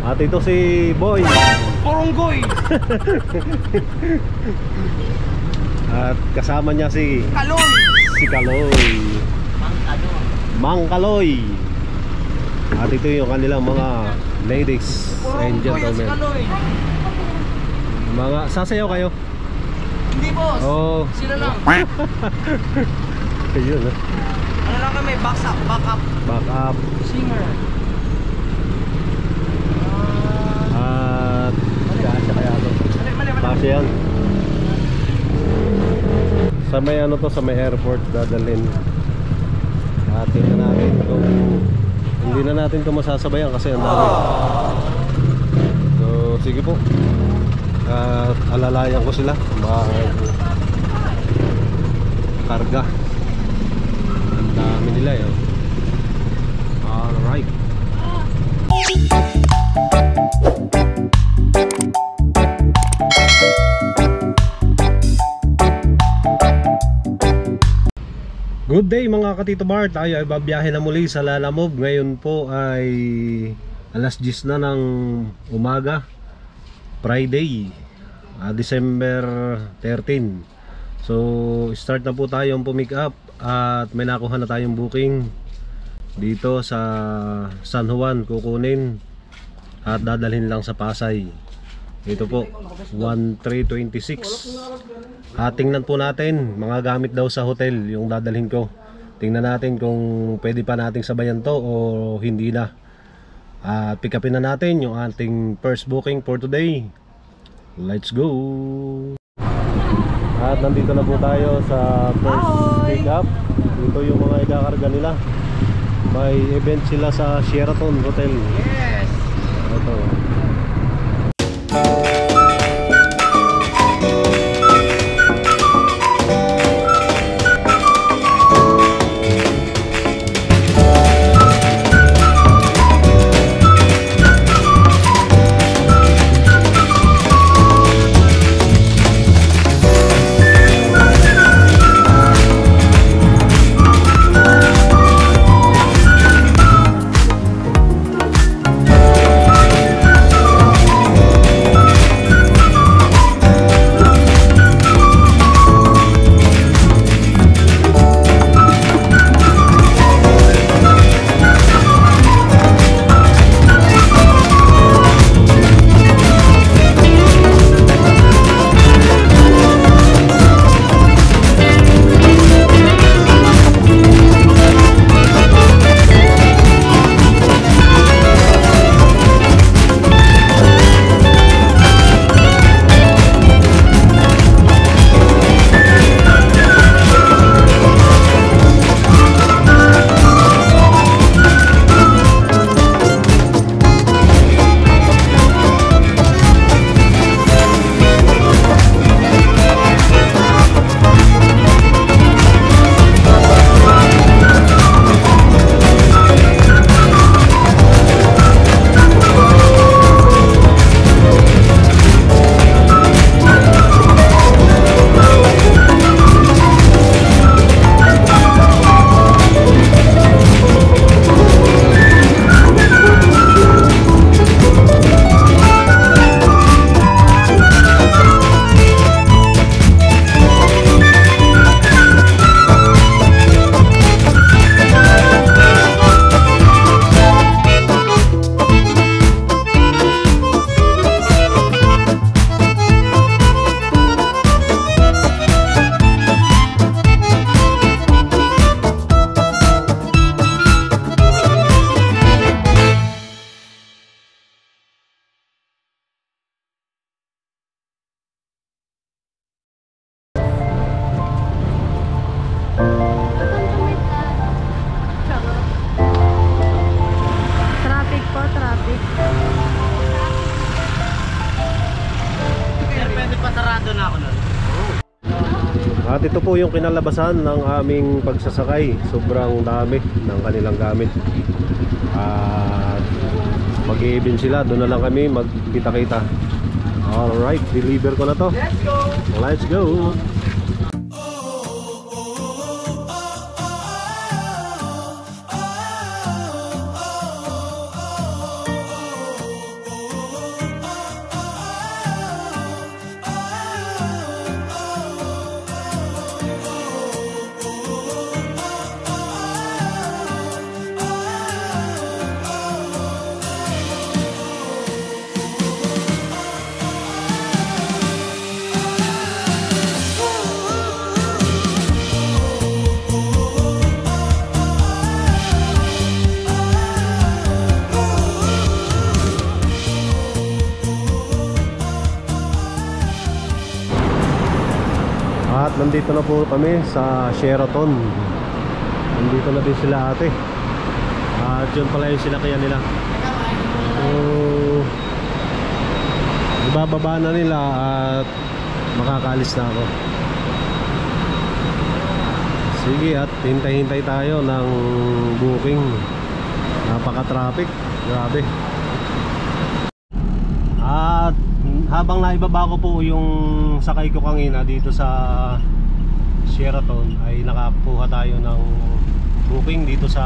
At ito si Boy. Poronggoy. At kasama niya si Kaloy. Kaloy. Mang Kaloy. At ito yung kanilang mga ladies and gentlemen. Mga sasayaw kayo? Hindi boss. Oh. Sila lang. Ayun, Ano lang kami, backup singer. At kasya kaya ito. Kasya yan. Sa may ano to, sa may airport dadalhin. At tingnan natin kung hindi na natin ito masasabayan kasi ang dami. So sige po. At alalayan ko sila karga. Ang dami nila yun. Alright. Good day mga katito bar. Tayo ay babiyahe na muli sa Lalamove. Ngayon po ay alas 10 na ng umaga, Friday, December 13. So start na po tayong pumick up. At may nakuha na tayong booking dito sa San Juan. Kukunin at dadalhin lang sa Pasay. Ito po 1326. Tingnan po natin, mga gamit daw sa hotel yung dadalhin ko. Tingnan natin kung pwede pa nating sabayan to o hindi na. Pick upin na natin yung ating first booking for today. Let's go. At nandito na po tayo sa first pick up. Ito yung mga ikakarga nila. May event sila sa Sheraton Hotel. Yes. Ito. At ito po yung kinalabasan ng aming pagsasakay. Sobrang dami ng kanilang gamit. At mag-i-event sila. Doon na lang kami magkita-kita. Alright, deliver ko na to. Let's go! Let's go! nandito na po kami sa Sheraton. Nandito na din sila ate. At yun pala yung sinakyan nila. So ibababa na nila at makakaalis na ako. Sige, at hintay-hintay tayo ng booking. Napaka-traffic, grabe. At habang naibaba ko po yung sakay ko kanina dito sa Sheraton, ay nakakuha tayo ng booking dito sa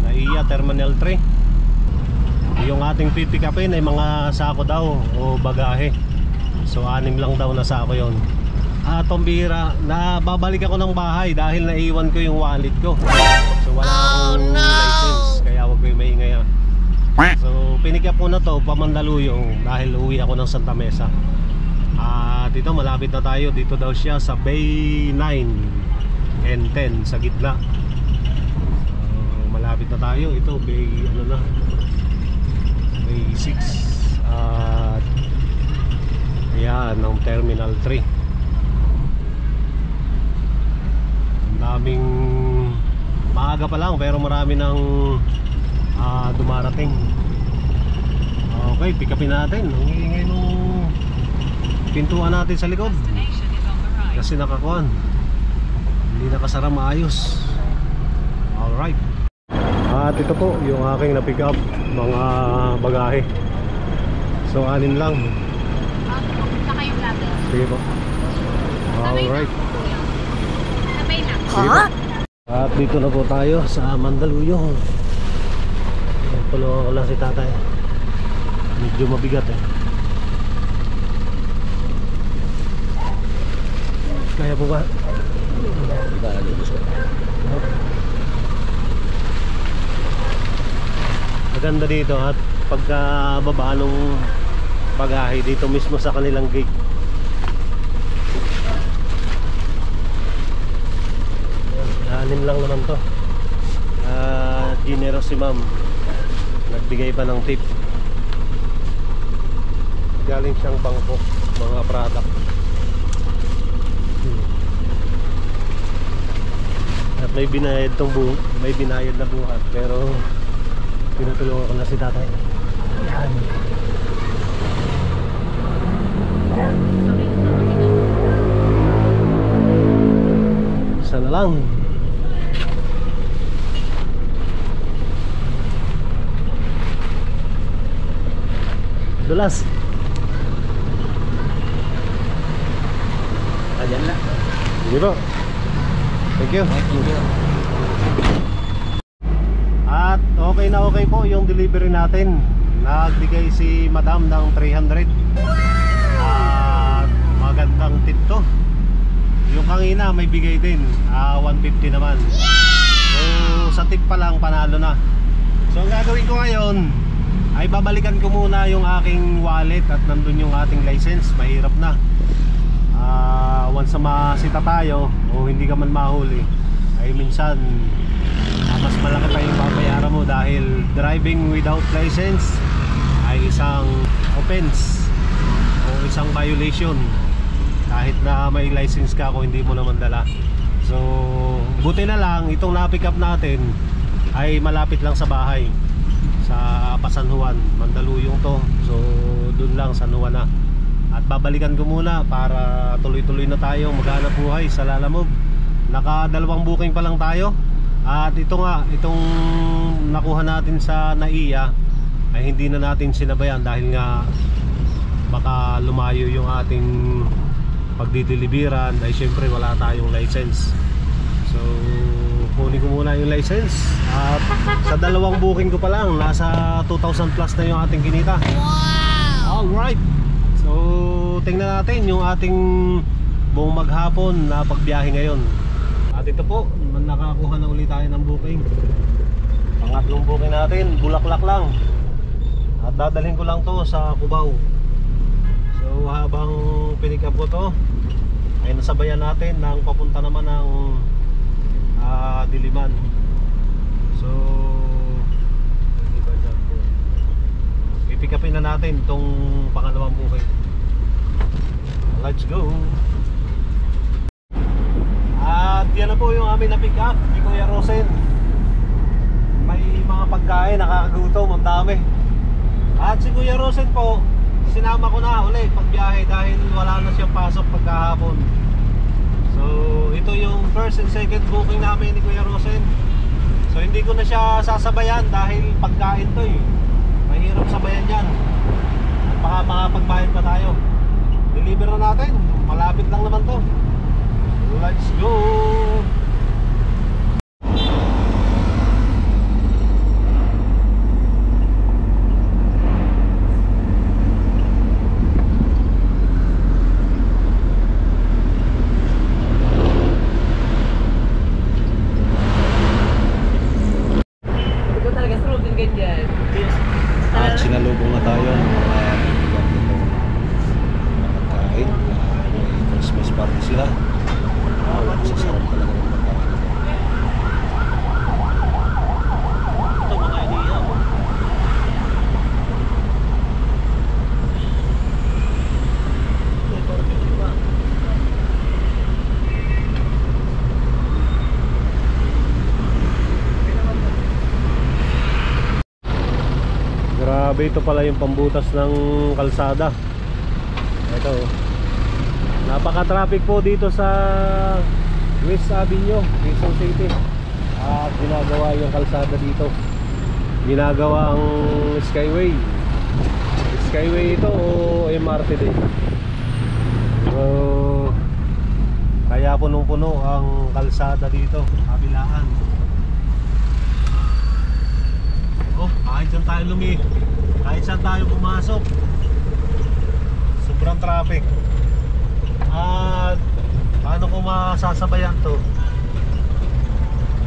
NAIA Terminal 3. Yung ating pipick upin ay mga sako daw o bagahe. So 6 lang daw na sako yon. At pambira, babalik ako ng bahay dahil naiwan ko yung wallet ko. So wala akong license, kaya wag ko yung maingay. So pinikap ko na to Pamandaluyong dahil uwi ako ng Santa Mesa. At dito malapit na tayo. Dito daw siya sa Bay 9 and 10 sa gitna. So malapit na tayo. Ito Bay ano na, Bay 6. At ayan ng Terminal 3. Daming maaga pa lang pero marami ng dumarating. Okay, pick upin natin. Ang ingay nung pintuan natin sa likod kasi nakakuan, hindi nakasara maayos. Alright. At ito po yung aking na-pick up mga bagahe. So 6 lang. Saka yung vlogger. Sige po. Alright. Sabay na. Sige po. At dito na po tayo sa Mandaluyong. Tulungan ko lang si tatay. Medyo mabigat eh. Kaya po ba? Maganda dito at pagka baba nung bagahe dito mismo sa kanilang gate. Anim lang naman to. Generous si ma'am. Nagbigay pa ng tip. Galing siyang Bangkok, mga product. At may binayad may binayad na buhat, pero pinutulungan ko na si tatay. Yan. Isa na lang. Dulas. Ayan lang. Sige po. Thank you. Thank you. At okay na okay po yung delivery natin. Nagbigay si madam ng 300. At magandang tip to. Yung kanina may bigay din 150 naman. So sa tip pa lang panalo na. So ang gagawin ko ngayon ay babalikan ko muna yung aking wallet at nandun yung ating license. Mahirap na. Once na masita tayo o hindi ka man mahuli, ay minsan mas malaki pa yung babayaran mo dahil driving without license ay isang offense o isang violation kahit na may license ka kung hindi mo naman dala. So buti na lang itong na-pick up natin ay malapit lang sa bahay sa San Juan, Mandaluyong to. So dun lang San Juan na. At babalikan ko muna para tuloy-tuloy na tayo maghanap buhay sa Lalamove. Naka-2 booking pa lang tayo. At ito nga, itong nakuha natin sa NAIA ay hindi na natin sinabayan dahil nga baka lumayo yung ating pagdideliveran. Ay syempre wala tayong license. So kunin ko muna yung license. At sa 2 booking ko pa lang nasa 2,000 plus na yung ating kinita. Wow! Alright. So tingnan natin yung ating buong maghapon na pagbiyahe ngayon. At ito po, nakakuha na ulit tayo ng booking. Pangatlong booking natin, Bulaklak lang. At dadalhin ko lang to sa Cubao. So habang pinick up ko to ay nasabayan natin ng papunta naman ng Diliman. So i-pick upin na natin itong pangalawang booking. Let's go. At yan na po yung amin na pick up ni Kuya Rosen. May mga pagkain, nakakagutom, ang dami. At si Kuya Rosen po, sinama ko na uli pagbiyahe dahil wala na siyang pasok pagkahapon. So ito yung first and second booking namin ni Kuya Rosen. So hindi ko na siya sasabayan dahil pagkain to eh. Mahirap sabayan yan. At baka makapagbayad pa tayo. Deliver na natin, malapit lang naman to. Let's go! Ikaw talaga, sarap din ganyan. At sinalubong na tayo ng mga pagkain. May Christmas party sila. Sasarap talaga ng pagkain. Ito mga idea. Grabe, ito pala yung pambutas ng kalsada. Ito, napaka-traffic po dito sa West Avenue, Quezon City. At ginagawa yung kalsada dito. Ginagawa ang Skyway. Skyway ito o MRT din. So, kaya punong-puno ang kalsada dito, kabilaan. Oh, kahit saan tayo kahit saan tayo pumasok, sobrang traffic. At paano ko masasabayan to?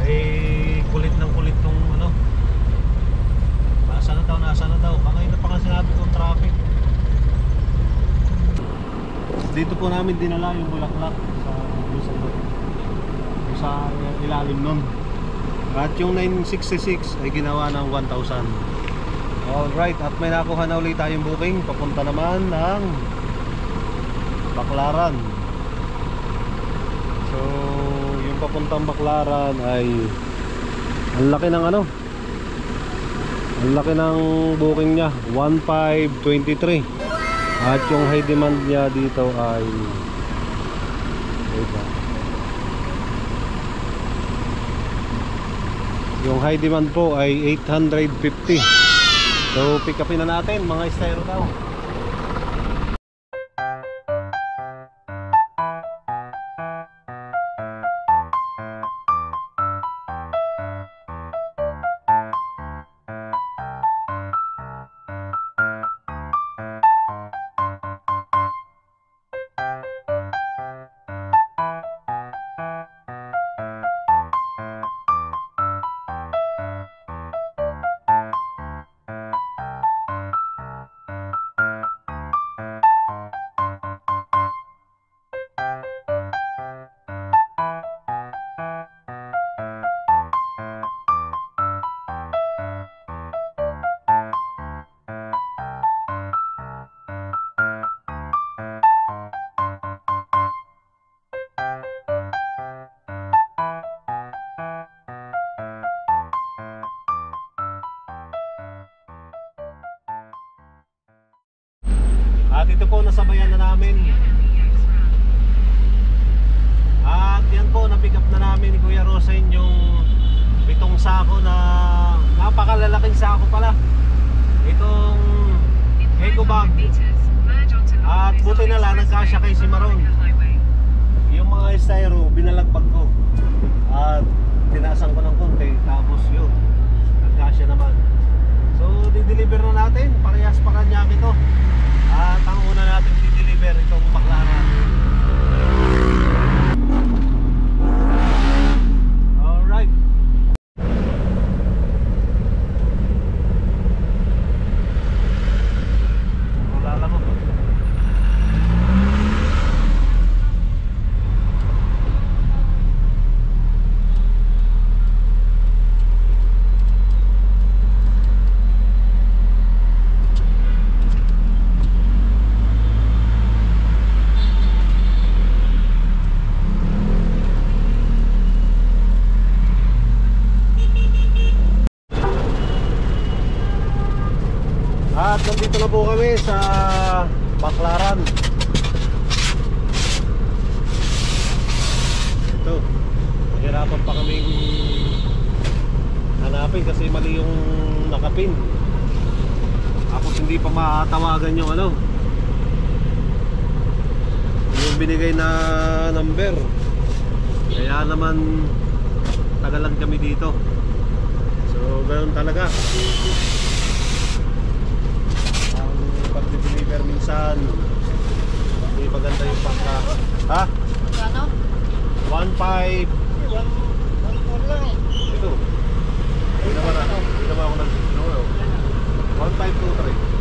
Eh, kulit ng kulit tong ano. Nasa na daw. Kanina pa nga sinabi kong traffic. Dito po namin dinala yung bulaklak sa ilalim nun. At yung 966 ay ginawa ng 1,000. Alright, at may nakuha na ulit tayong booking. Papunta naman ng Baclaran. So, yung papuntang Baclaran ay ang laki ng ano, ang laki ng booking niya, 1,523. At yung high demand niya dito ay yung high demand po ay 850. So pick upin na natin mga styro daw. At ito po, nasabayan na namin. At yan po, na-pick up na namin ni Kuya Rosen yung 7 sako na napakalalaking sako pala. Itong eco bag. At buti na lang, nagkasya kay Cimarron. Yung mga styro, binalagbag ko. At tinasan ko ng konti, tapos yun, nagkasya naman. So, di-deliver na natin, parehas pa kanya ito. At ang una natin di-deliver itong Baclaran. Alright. Wala mo. At nandito na po kami sa Baclaran. Ito, nahirapan pa kaming hanapin kasi mali yung nakapin. Tapos hindi pa matawagan yung ano, yung binigay na number. Kaya naman tagalan kami dito. So ganoon talaga ang pag-deliver minsan. Hindi maganda yung pagka. Ha? Ano? 1.5. Ito. Hindi naman ako nag-sino. 1.523.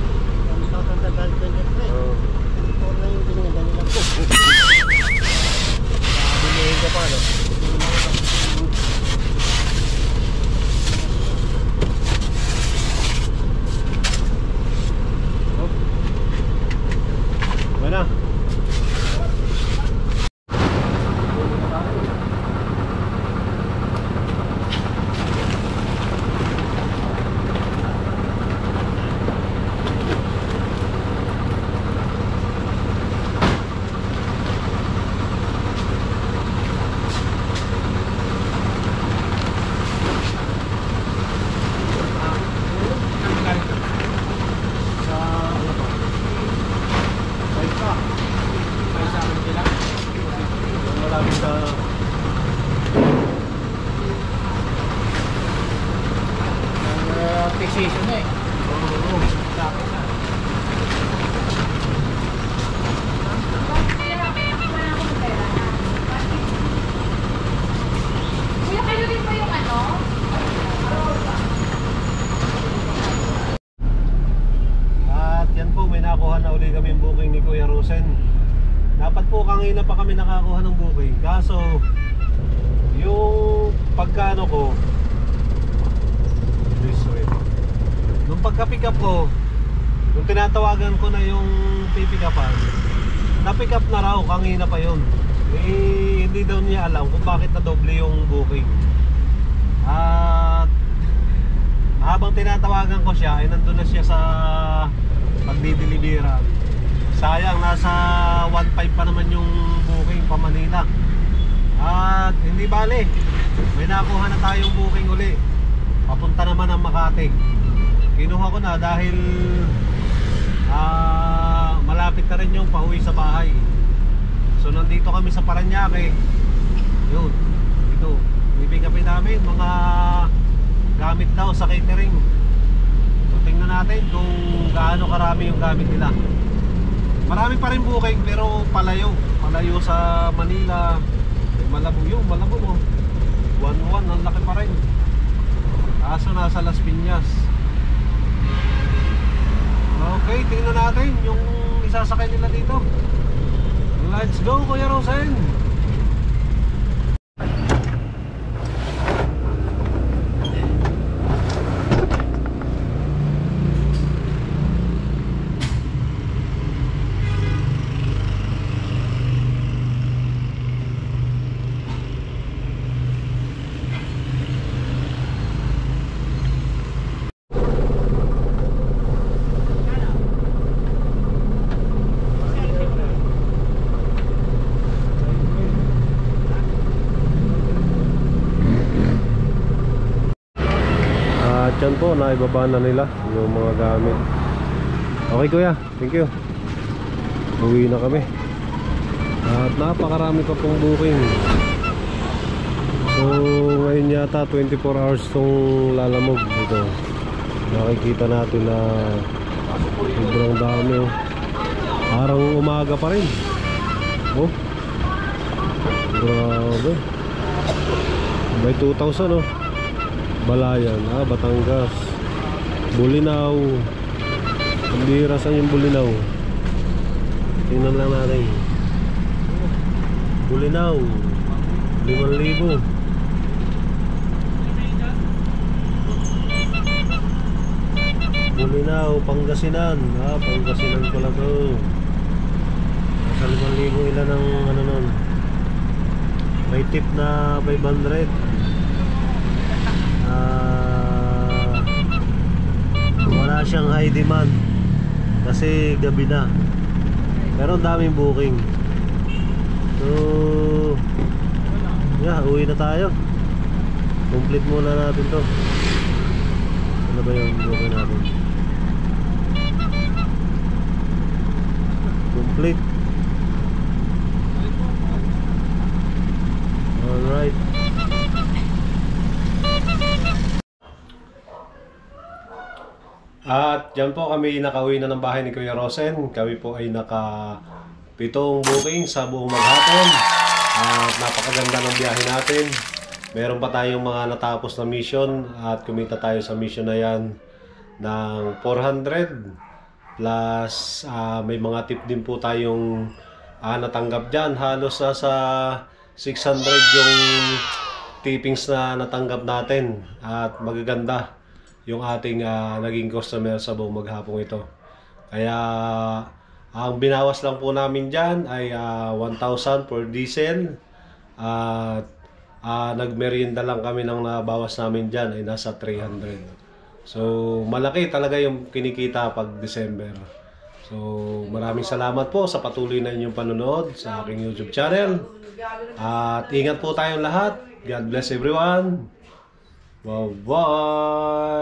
Binihin ka pa, no? Mana? Fixation na eh. Kuya, kayo din ba yung ano? At yan po, may nakuha na uli kami yung booking ni Kuya Rosen. Dapat po kanina pa kami nakakuha ng booking. Kaso yung pagkano ko nung pagka-pick up ko, nung tinatawagan ko na yung pipick upan, na-pick up na raw, kanina pa yun. Eh, hindi daw niya alam kung bakit na doble yung booking. At habang tinatawagan ko siya, ay nandun na siya sa pagdideliveran. Sayang, nasa 1.5 pa naman yung booking pa Manila. At hindi bale, may nakuha na tayong booking uli, papunta naman ang Makati. Kinuha ko na dahil malapit na rin yung pauwi sa bahay. So nandito kami sa Parañaque. Yun, ito, i-pick upin namin mga gamit daw sa catering. So tingnan natin kung gaano karami yung gamit nila. Marami pa rin booking pero palayo sa Manila. Malabo yung Malabo mo. 1-1, ang laki pa rin. Kaso nasa Las Piñas. Okay, tingnan natin yung isasakay nila dito. Let's go, Kuya Rosen. Diyan po, naibaba na nila yung mga gamit. Okay kuya, thank you. Uwi na kami. At napakarami pa pong booking. So ngayon yata 24 hours tong lalamog. Ito, nakikita natin na sobrang dami. Parang umaga pa rin. Oh, grabe. May 2,000 oh. Balayan, Batangas, Bulinaw. Ang bihira, saan yung Bulinaw? Tingnan lang natin. Bulinaw 5,000. Bulinaw, Pangasinan. Pangasinan pala to. Nasa 5,000 ilan ang ano nun. May tip na 500. Wala siyang high demand kasi gabi na. Pero ang daming booking. So, yeah, uwi na tayo. Complete muna natin to. Ano ba yung booking natin? Complete. Alright. At dyan po kami nakauwi na ng bahay ni Kuya Rosen. Kami po ay naka 7 booking sa buong maghapon. At napakaganda ng biyahe natin. Meron pa tayong mga natapos na mission at kumita tayo sa mission na yan ng 400 plus may mga tip din po tayong natanggap dyan. Halos sa 600 yung tippings na natanggap natin at magaganda yung ating naging customer sa buong maghapong ito. Kaya ang binawas lang po namin dyan ay 1,000 for diesel at nagmerienda lang kami ng nabawas namin dyan ay nasa 300. So malaki talaga yung kinikita pag December. So maraming salamat po sa patuloy na inyong panonood sa aking YouTube channel. At ingat po tayong lahat. God bless everyone. Bye-bye.